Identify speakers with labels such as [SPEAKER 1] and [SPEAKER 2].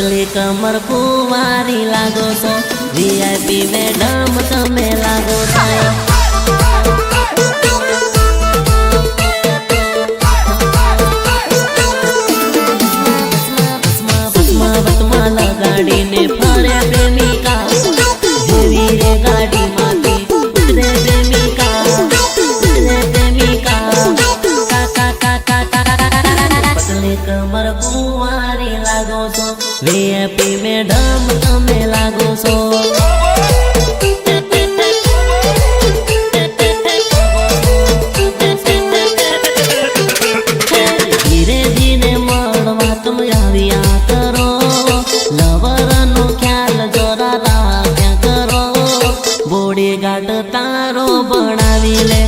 [SPEAKER 1] पतली कमर कुंवारी लागो छो वीआईपी मैडम तमे लागो छो। गाड़ी ने फरे प्रेमिका हेवी रे गाड़ी माती उतरे प्रेमिका का का का का का पतली कमर कुंवारी लागो छो वीआईपी मैडम तमे लागो छो। धीरे धीरे मळवा तुम आविया करो लवरनो ख्याल जोरा राख्या करो बॉडी गार्ड तारो बनावी ले